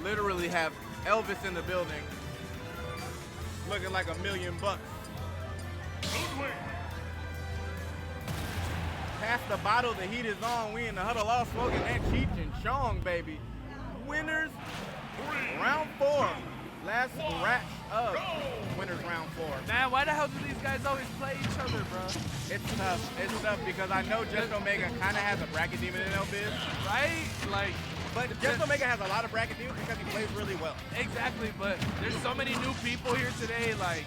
literally have Elvis in the building, looking like $1,000,000 bucks. Pass the bottle, the heat is on. We in the huddle all smoking that Cheech and Chong, baby. Winners, round 4. Last scratch of winners round 4. Man, why the hell do these guys always play each other, bro? It's tough. It's tough because I know JustOmega kind of has a bracket demon in LVis. Right? Like, but JustOmega has a lot of bracket demons because he plays really well. Exactly, but there's so many new people here today, like,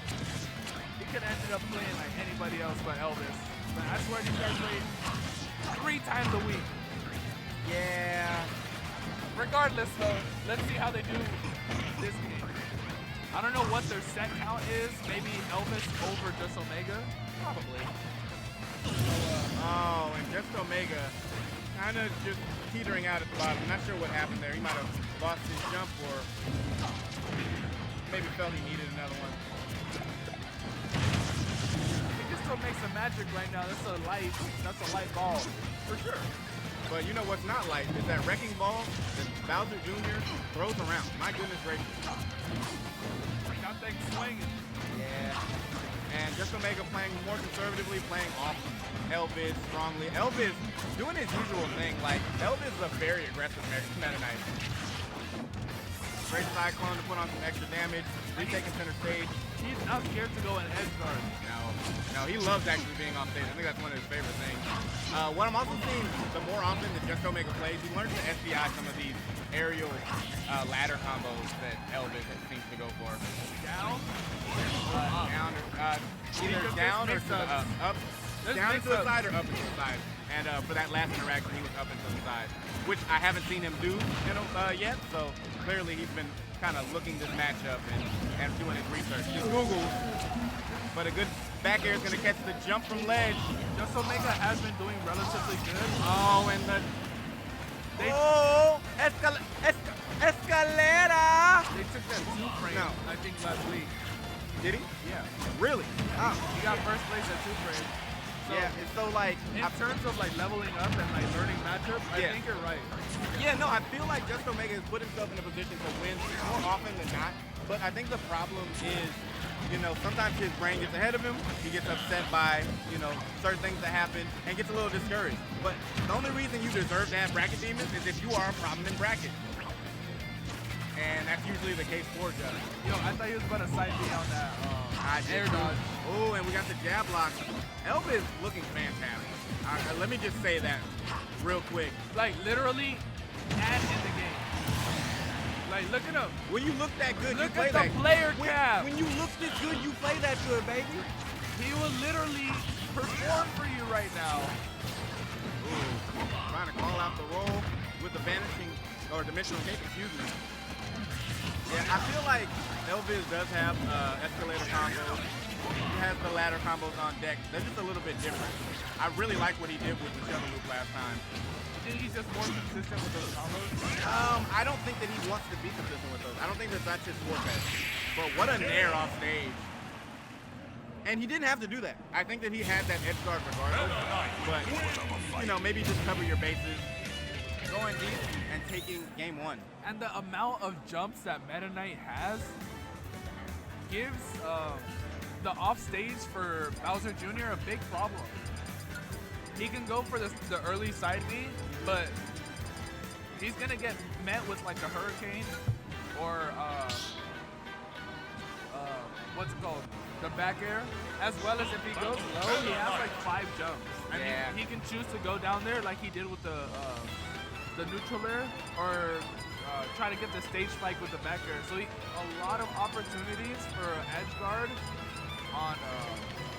he could have ended up playing like anybody else but Elvis. But I swear these guys play 3 times a week. Yeah. Regardless, though, let's see how they do this game. I don't know what their set count is. Maybe Elvis over JustOmega? Probably. Oh, and JustOmega kind of just teetering out at the bottom. I'm not sure what happened there. He might have lost his jump or maybe felt he needed another one. He can still make some magic right now. That's a light ball. For sure. But you know what's not light is that wrecking ball that Bowser Jr. throws around. My goodness gracious. Got things swinging. Yeah. And JustOmega playing more conservatively, playing off Elvis strongly. Elvis doing his usual thing. Like, Elvis is a very aggressive Metaknight. Great cyclone to put on some extra damage. Retaking center stage. He's not scared to go in edge guard. No, he loves actually being off stage. I think that's one of his favorite things. What I'm also seeing, the more often that JustOmega plays, he learns to SBI some of these aerial ladder combos that Elvis seems to go for. Down? Down, either down or to the up. Down into the side or up into the side. And for that last interaction, he was up into the side, which I haven't seen him do yet. So clearly he's been kind of looking this matchup and doing his research. He Googles, but a good back air is going to catch the jump from ledge. JustOmega has been doing relatively good. Oh, and the... Escalera! They took that 2 frame, I think, last week. Did he? Yeah. Really? Oh. He got first place at 2 frame. So yeah, it's so like... In terms of like leveling up and like learning matchups, I think you're right. Yeah, no, I feel like JustOmega has put himself in a position to win more often than not. But I think the problem is, you know, sometimes his brain gets ahead of him. He gets upset by, you know, certain things that happen and gets a little discouraged. But the only reason you deserve to have bracket demons is if you are a problem in bracket. And that's usually the case for Just. Yo, I thought he was about to side B on that air dodge. Oh, and we got the jab lock. Elvis looking fantastic. Let me just say that real quick. Like, literally, add in the game. Like, look at him. When you look that good, look you play at the that player cap. When you look this good, you play that good, baby. He will literally perform for you right now. Ooh, trying to call out the roll with the vanishing, or dimensional cape, excuse me. Yeah, I feel like Elvis does have escalator combos. He has the ladder combos on deck. They're just a little bit different. I really like what he did with the shuttle loop last time. You think he's just more consistent with those combos? I don't think that he wants to be consistent with those. I don't think that's his forte. But what a nair off stage. And he didn't have to do that. I think that he had that edge guard regardless. But, you know, maybe just cover your bases, going deep and taking game 1. And the amount of jumps that Metaknight has gives the off stage for Bowser Jr. a big problem. He can go for the early side B, but he's gonna get met with like a hurricane or what's it called? The back air. As well as if he goes low, he has like 5 jumps. I mean, he can choose to go down there like he did with the neutral air, or try to get the stage spike with the back air. So a lot of opportunities for edge guard on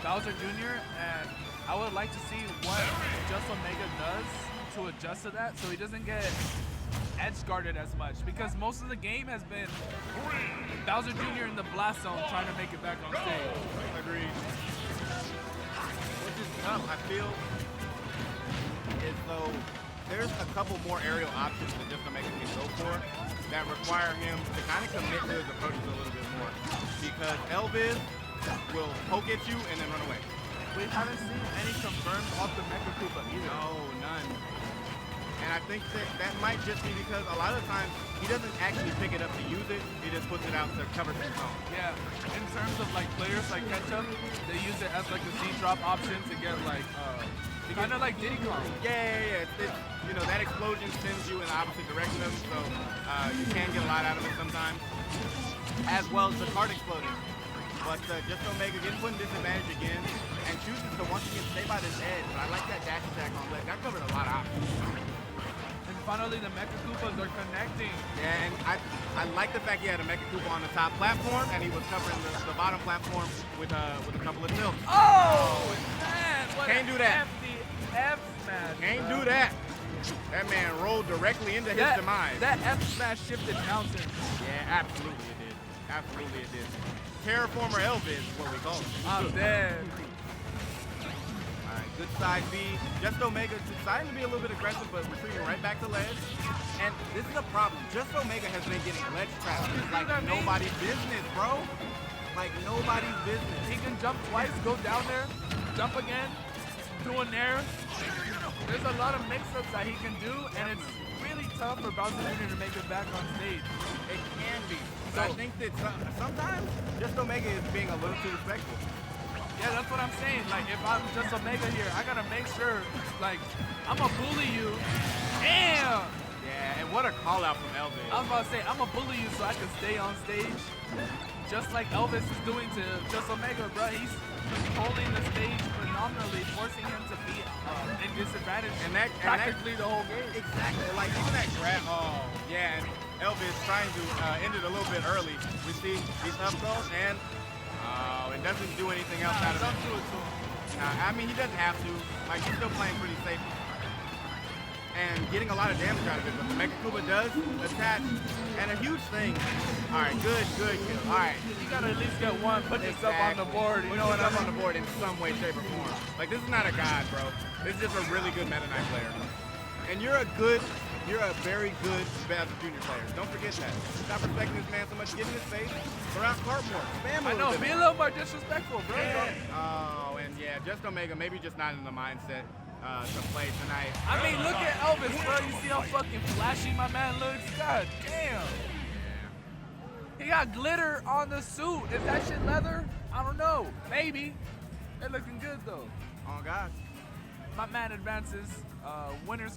Bowser Jr. And I would like to see what JustOmega does to adjust to that so he doesn't get edge guarded as much, because most of the game has been Bowser Jr. in the blast zone trying to make it back on stage. Agreed. Which is tough. I feel as though there's a couple more aerial options that JustOmega can go for that require him to kind of commit to his approaches a little bit more, because Elvis will poke at you and then run away. We haven't seen any confirmed off the Mecha Koopa either. No, none. And I think that might just be because a lot of times he doesn't actually pick it up to use it. He just puts it out to cover his zone. Yeah, in terms of like players like Ketchup, they use it as like a Z-drop option to get like, kind of like Diddy Kong. Yeah. You know, that explosion sends you in the opposite direction of him, so you can get a lot out of it sometimes. As well as the card exploding. But JustOmega getting put in disadvantage again and chooses to once again stay by this edge. But I like that dash attack on leg. That covered a lot of options. And finally, the Mecha Koopas are connecting. Yeah, and I like the fact he had a Mecha Koopa on the top platform and he was covering the bottom platform with a couple of tilts. Oh, man! What Can't do that. F smash. Can't do that. That man rolled directly into his demise. That F smash shifted mountains. Yeah, absolutely it did. Absolutely it did. Terraformer LVis is what we call it. I'm dead. Alright, good side B. JustOmega deciding to be a little bit aggressive, but retreating right back to ledge. And this is a problem. JustOmega has been getting ledge trapped. It's like nobody's business, bro. Like nobody's business. He can jump twice, go down there, jump again, do an air. There's a lot of mix-ups that he can do, and it's really tough for Bowser Jr. to make it back on stage. It can be. So I think that sometimes JustOmega is being a little too respectful. Yeah, that's what I'm saying. Like, if I'm JustOmega here, I gotta make sure, like, I'm gonna bully you. Damn! Yeah, and what a call out from LVis. I was about to say, I'm gonna bully you so I can stay on stage. Just like LVis is doing to JustOmega, bro. He's controlling the stage phenomenally, forcing him to be in disadvantage practically the whole game. Exactly. Like, even that grab. Oh, yeah. And LVis trying to end it a little bit early. We see he's up close and it doesn't do anything else out of it. Don't do it to him. I mean, he doesn't have to. Like, he's still playing pretty safe and getting a lot of damage out of it. But the Mecha Koopa does attach, and a huge thing. All right, good kill. All right. You gotta at least get one, put yourself on the board. You know what I mean? on the board in some way, shape, or form. Like, this is not a god, bro. This is just a really good Metaknight player. And you're a very good Bowser Jr. player. Don't forget that. Stop respecting this man so much. Get in his face. Throw out cart more. Spam I know, be a little more disrespectful, bro. Yeah. Oh, and yeah, JustOmega maybe just not in the mindset to play tonight. I mean, look at Elvis, bro. You see how fucking flashy my man looks? God damn. He got glitter on the suit. Is that shit leather? I don't know. Maybe. They're looking good, though. Oh, God. My man advances. Winners